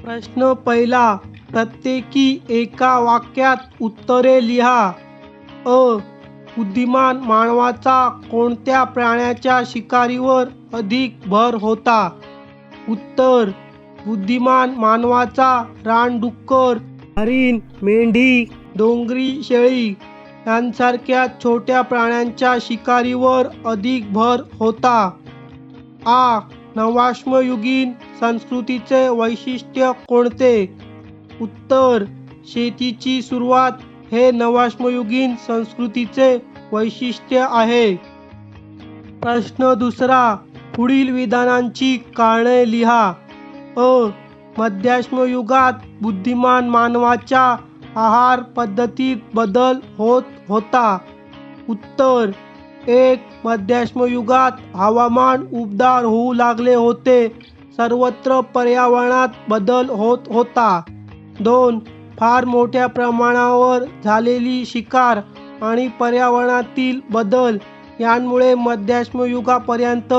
प्रश्न पहिला. प्रत्येकी एका वाक्यात उत्तरे लिहा. अ. बुद्धिमान मानवाचा कोणत्या प्राण्याच्या शिकारीवर अधिक भर होता? उत्तर. बुद्धिमान मानवाचा रानडुक्कर, हरिण, मेंढी, डोंगरी शेळी यांसारख्या छोट्या प्राण्यांच्या शिकारीवर अधिक भर होता. आ. नवाश्मयुगीन संस्कृतीचे वैशिष्ट्य कोणते? उत्तर. शेतीची सुरुवात हे नवाश्मयुगीन संस्कृतीचे वैशिष्ट्य आहे. प्रश्न दुसरा. पुढील विधानांची कारणे लिहा. अ. मध्याश्मयुगात बुद्धिमान मानवाच्या आहार पद्धतीत बदल होत होता. उत्तर. 1. मध्याश्मयुगात हवामान उबदार होऊ लागले होते. सर्वत्र पर्यावरणात बदल होत होता. 2. फार मोठ्या प्रमाणावर झालेली शिकार आणि पर्यावरणातील बदल यांमुळे मध्याश्मयुगापर्यंत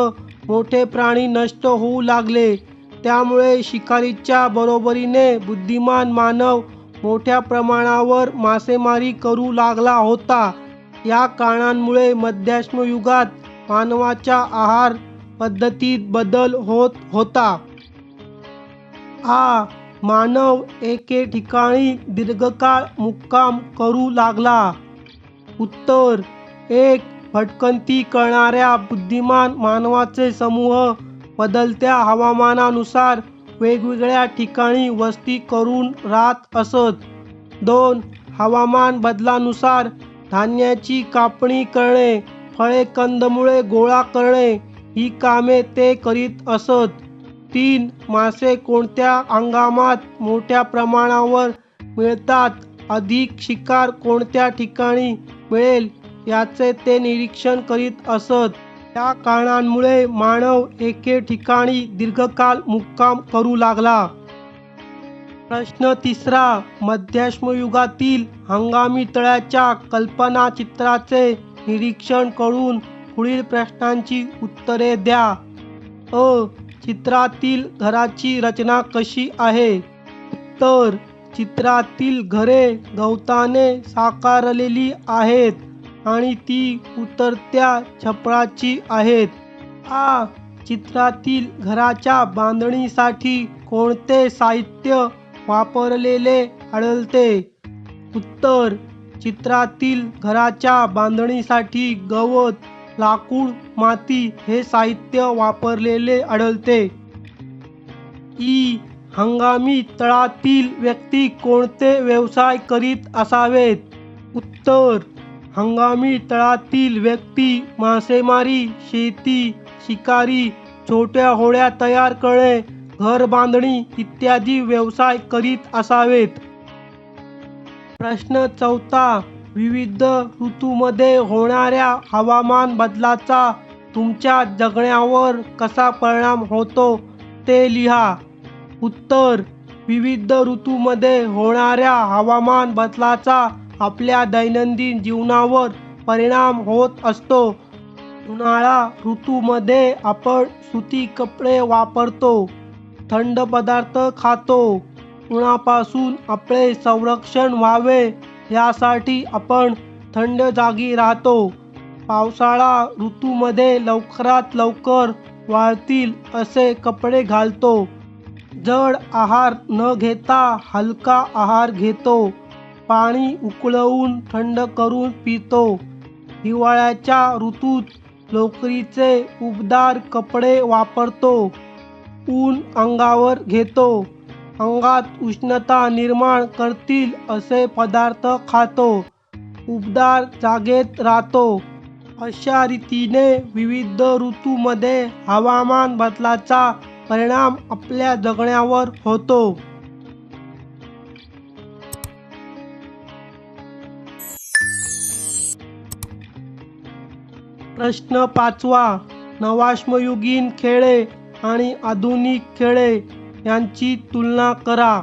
मोठे प्राणी नष्ट होऊ लागले. त्यामुळे शिकारीच्या बरोबरीने बुद्धिमान मानव मोठ्या प्रमाणावर मासेमारी करू लागला होता. या कारणांमुळे मध्याश्मयुगात मानवाच्या आहार पद्धतीत बदल होत होता. आ. मानव एके ठिकाणी दीर्घकाळ मुक्काम करू लागला. उत्तर. 1. भटकंती करणाऱ्या बुद्धिमान मानवाचे समूह बदलत्या हवामानानुसार वेगवेगळ्या ठिकाणी वस्ती करून राहत असत. 2. हवामान बदलानुसार धान्याची कापणी करणे, फळे कंदमुळे गोळा करणे ही कामे ते करीत असत. 3. मासे कोणत्या हंगामात मोठ्या प्रमाणावर मिळतात, अधिक शिकार कोणत्या ठिकाणी मिळेल याचे ते निरीक्षण करीत असत. या कारणांमुळे मानव एके ठिकाणी दीर्घकाळ मुक्काम करू लागला. प्रश्न तिसरा. मध्याश्मयुगातील हंगामी तळ्याच्या कल्पनाचित्राचे निरीक्षण करून पुढील प्रश्नांची उत्तरे द्या. अ. चित्रातील घराची रचना कशी आहे? उत्तर. चित्रातील घरे गवताने साकारलेली आहेत आणि ती उतरत्या छपराची आहेत. आ. चित्रातील घराच्या बांधणीसाठी कोणते साहित्य वापरलेले आढळते? उत्तर. चित्रातील घराच्या बांधणीसाठी गवत, लाकूड, माती हे साहित्य वापरलेले आढळते. इ. हंगामी तळातील व्यक्ती कोणते व्यवसाय करीत असावेत? उत्तर. हंगामी तळातील व्यक्ती मासेमारी, शेती, शिकारी, छोट्या होड्या तयार करणे, घर बांधणी इत्यादी व्यवसाय करीत असावेत. प्रश्न चौथा. विविध ऋतूंमध्ये होणाऱ्या हवामान बदलाचा तुमच्या जगण्यावर कसा परिणाम होतो ते लिहा. उत्तर. विविध ऋतूंमध्ये होणाऱ्या हवामान बदलाचा आपल्या दैनंदिन जीवनावर परिणाम होत असतो. उन्हाळा ऋतूमध्ये आपण सुती कपडे वापरतो, थंड पदार्थ खातो. उन्हापासून आपले संरक्षण व्हावे यासाठी आपण थंड जागी राहतो. पावसाळा ऋतूमध्ये लवकरात लवकर वाळतील असे कपडे घालतो. जड आहार न घेता हलका आहार घेतो. पाणी उकळवून थंड करून पितो. हिवाळ्याच्या ऋतूत लोकरीचे उबदार कपडे वापरतो. ऊन अंगावर घेतो. अंगात उष्णता निर्माण करतील असे पदार्थ खातो. उबदार जागेत राहतो. अशा रीतीने विविध ऋतूंमध्ये हवामान बदलाचा परिणाम आपल्या जगण्यावर होतो. प्रश्न पाचवा. नवाश्मयुगीन खेळे आणि आधुनिक खेळे यांची तुलना करा.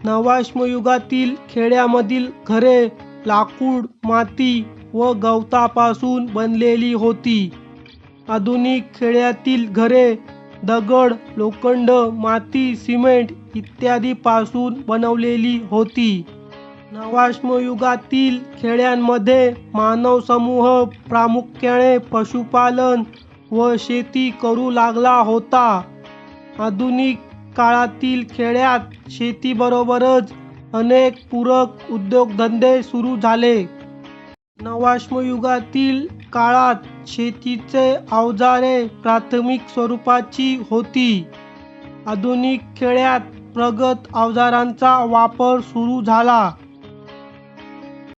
नवाश्मयुगातील खेड्यामधील घरे लाकूड, माती व गवतापासून बनलेली होती. आधुनिक खेड्यातील घरे दगड, लोखंड, माती, सिमेंट इत्यादीपासून बनवलेली होती. नवाश्मयुगातील खेड्यांमध्ये मानव समूह प्रामुख्याने पशुपालन व शेती करू लागला होता. आधुनिक काळातील खेड्यात शेतीबरोबरच अनेक पूरक उद्योगधंदे सुरू झाले. नवाश्मयुगातील काळात शेतीचे अवजारे प्राथमिक स्वरूपाची होती. आधुनिक खेड्यात प्रगत अवजारांचा वापर सुरू झाला.